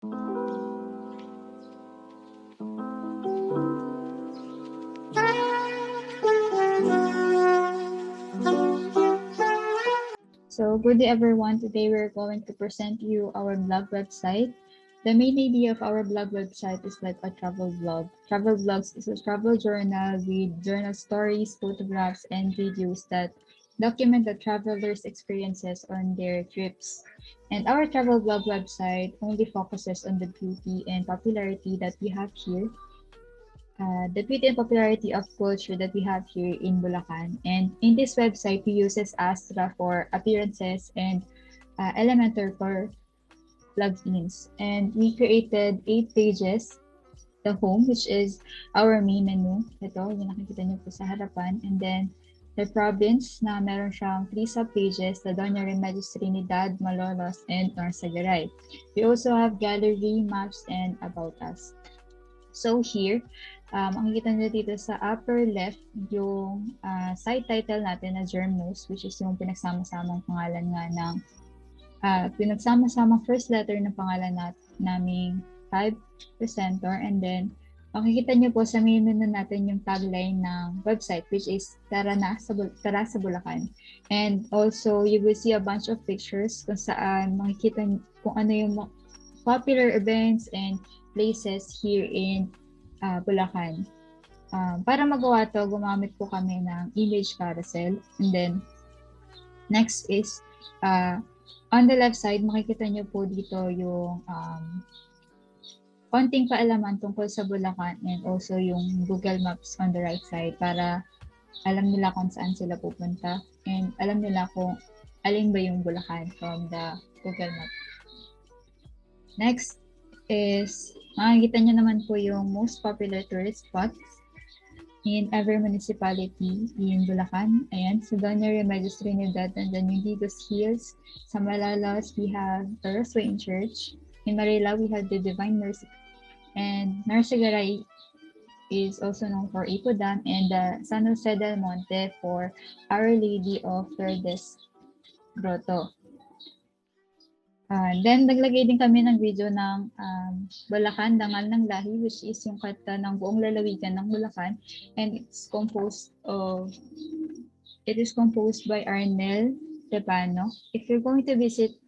So, good day everyone. Today we're going to present you our blog website. The main idea of our blog website is like a travel blog. Travel blogs is a travel journal with journal stories, photographs, and videos that document the travelers' experiences on their trips. And our travel blog website only focuses on the beauty and popularity that we have here, the beauty and popularity of culture that we have here in Bulacan. And in this website, we uses Astra for appearances and Elementor for plugins. And we created 8 pages. The home, which is our main menu. Ito, yung nakikita niyo po sa harapan. And then, the province na meron siyang 3 sub-pages, the Doña Remedios Trinidad, Malolos, and Norsagaray. We also have gallery, maps, and about us. So here, makikita nyo dito sa upper left yung site title natin na Germnos, which is yung pinagsama-samang pangalan nga ng pinagsama-samang first letter ng pangalan naming 5 presenter. And then, makikita nyo po sa main menu natin yung tagline ng website, which is Tara sa Bulacan. And also, you will see a bunch of pictures kung saan makikita kung ano yung popular events and places here in Bulacan. Para magawa to, gumamit po kami ng image carousel. And then, next is, on the left side, makikita nyo po dito yung konting kaalaman tungkol sa Bulacan and also yung Google Maps on the right side para alam nila kung saan sila pupunta and alam nila kung alin ba yung Bulacan from the Google Maps. Next is, makikita nyo naman po yung most popular tourist spots in every municipality in Bulacan. Ayan, sa Doña Remedios Trinidad, and then yung Digos Hills. Sa Malolos, we have the Roswain Church. In Marila, we have the Divine Mercy. And Norsagaray is also known for Ipo Dam, and the San Jose del Monte for Our Lady of Lourdes Grotto. Then, naglagay din kami ng video ng Bulacan, Dangal ng Lahi, which is yung kanta ng buong lalawigan ng Bulacan. And it is composed by Arnel Tepano. If you're going to visit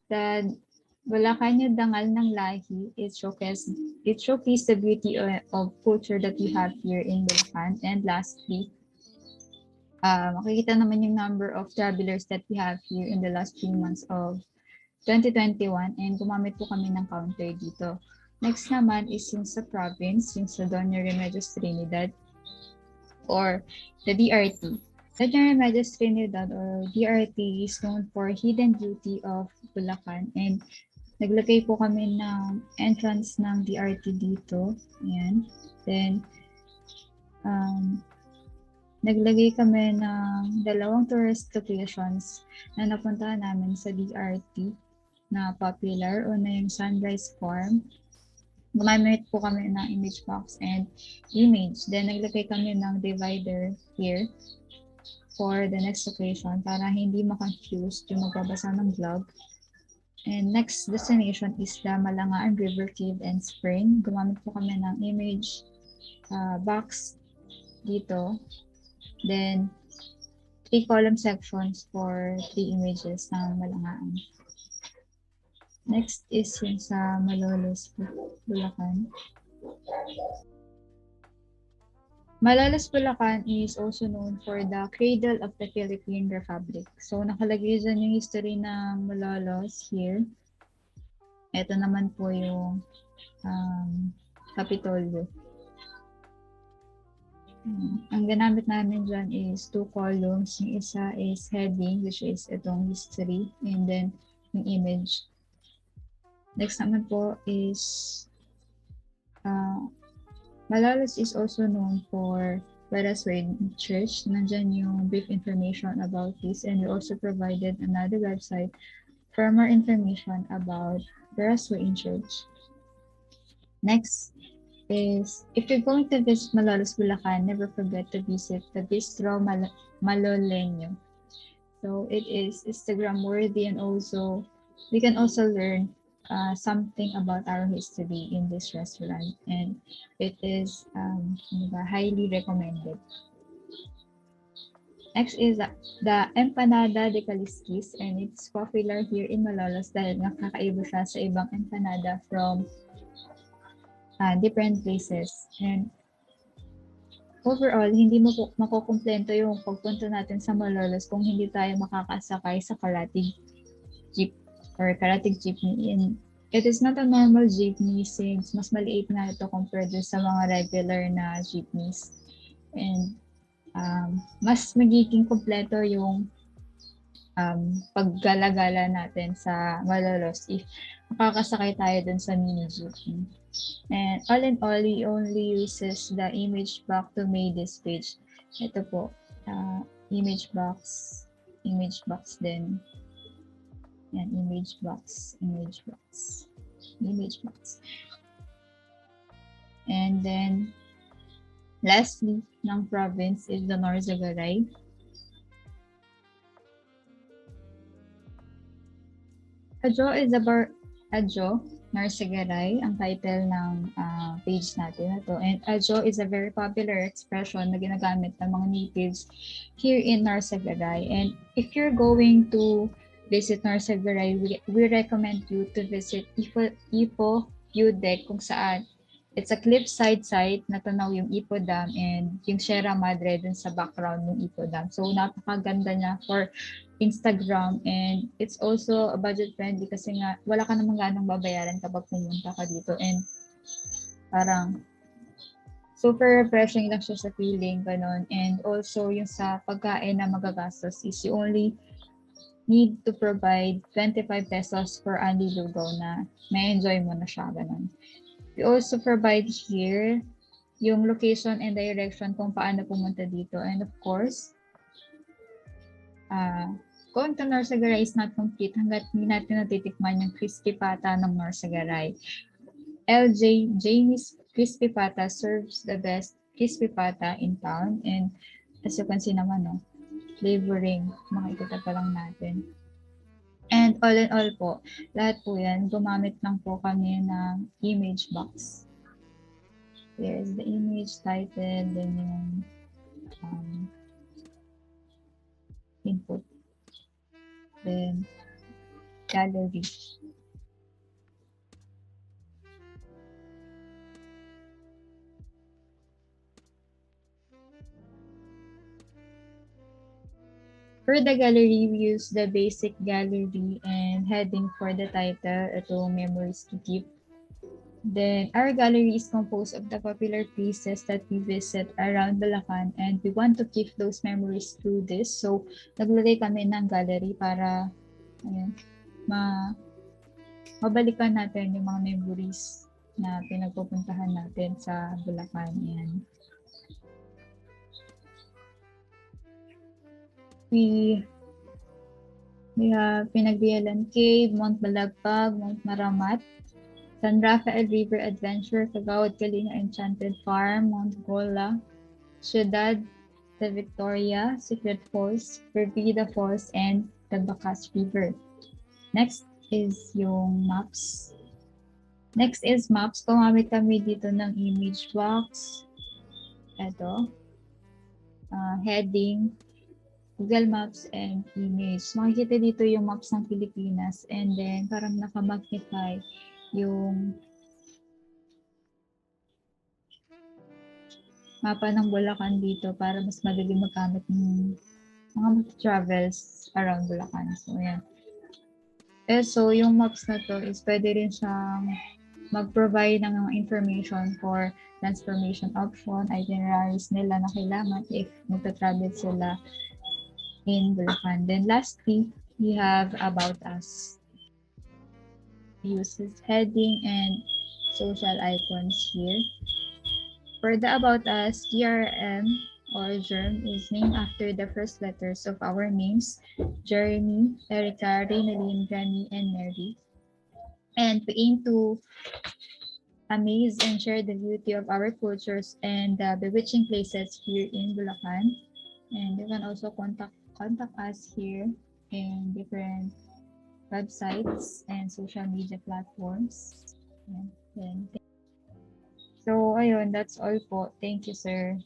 the Bulacan, yung Dangal ng Lahi, it showcases the beauty of culture that we have here in Bulacan. And lastly, makikita naman yung number of travelers that we have here in the last 3 months of 2021, and gumamit po kami ng counter dito. Next naman is yung sa province, yung sa Doña Remedios Trinidad or the DRT. Doña Remedios Trinidad or DRT is known for hidden beauty of Bulacan, and naglagay po kami ng entrance ng DRT dito. Ayan. Then, naglagay kami ng 2 tourist locations na napuntahan namin sa DRT na popular. Una yung Sunrise Farm. Gumamit po kami ng image box and image. Then, naglagay kami ng divider here for the next location para hindi ma-confuse yung magbabasa ng vlog. And next destination is the Malangaan River Cave and Spring. Gumamit po kami ng image box dito. Then, 3 column sections for 3 images ng Malangaan. Next is yung sa Malolos, Bulacan. Malolos, Bulacan is also known for the cradle of the Philippine Republic. So, nakalagay dyan yung history ng Malolos here. Ito naman po yung Kapitolyo. Ang ginamit namin dyan is 2 columns. Yung isa is heading, which is itong history, and then yung image. Next naman po is Malolos is also known for Roswain Church. Nandyan yung brief information about this, and we also provided another website for more information about the Roswain Church. Next is, if you're going to visit Malolos, Bulacan, never forget to visit the Bistro Maloleño. So it is Instagram worthy, and also we can also learn something about our history in this restaurant, and it is highly recommended. Next is the Empanada de Calisquis, and it's popular here in Malolos dahil nakakaiba siya sa ibang empanada from different places. And overall, hindi mo makukumplento yung pagpunta natin sa Malolos kung hindi tayo makakasakay sa karatig jeep or karatig jeepney. And it is not a normal jeepney since mas maliit na ito compared sa mga regular na jeepneys. And mas magiging kompleto yung paggala-gala natin sa Malolos if makakasakay tayo dun sa mini jeepney. And all in all, he only uses the image box to make this page. Ito po, image box din. Yan, image box. And then, lastly, ng province is the Norzagaray. Adjo, Norzagaray, ang title ng page natin na to. And Adjo is a very popular expression na ginagamit ng mga natives here in Norzagaray. And if you're going to visit Norzagaray, we recommend you to visit Ipo View Deck, kung saan it's a cliffside site na tanaw yung Ipo Dam and yung Sierra Madre dun sa background ng Ipo Dam. So napakaganda niya for Instagram, and it's also a budget friendly kasi nga wala ka namang ganang babayaran kapag pumunta ka dito, and parang super refreshing lang siya sa feeling, ganun. And also yung sa pagkain na magagastos is you only need to provide 25 pesos for Andy Lugaw na may enjoy mo na siya, ganun. We also provide here yung location and direction kung paano pumunta dito. And of course, going to Norzagaray is not complete hanggat hindi natin natitikman yung crispy pata ng Norzagaray. LJ Jamie's Crispy Pata serves the best crispy pata in town, and as you can see naman, no, flavoring, makikita pa lang natin. And all in all po, lahat po yan, gumamit lang po kami ng image box. There's the image title, then yung input, then gallery. For the gallery, we use the basic gallery and heading for the title, ito memories to keep. Then our gallery is composed of the popular places that we visit around Bulacan, and we want to keep those memories through this. So naglagay kami ng gallery para mabalikan natin yung mga memories na pinagpupuntahan natin sa Bulacan. Yan. We have Pinagbialan Cave, Mount Balagpag, Mount Maramat, San Rafael River Adventure, Kagawad Kalinga Enchanted Farm, Mount Gola, Ciudad de Victoria, Secret Falls, Pervida Falls, and the Bacas River. Next is yung maps. Next is maps. Gumamit kami dito ng image box. Ito. Heading, Google Maps, and image. Makikita dito yung maps ng Pilipinas, and then parang naka-magnify yung mapa ng Bulacan dito para mas madali magamit ng mga travels around Bulacan. So, yan. So, yung maps na to is pwede rin siyang mag-provide ng mga information for transformation option, itineraries nila na kailangan if magta-travel sila in Bulacan. Then lastly, we have About Us. Uses heading and social icons here. For the About Us, GRM or GERM is named after the first letters of our names, Jeremy, Erica, Reynalyn, Granny, and Mary. And we aim to amaze and share the beauty of our cultures and the bewitching places here in Bulacan. And you can also contact us here in different websites and social media platforms. Yan. Then, so, ayun, that's all po. Thank you, sir.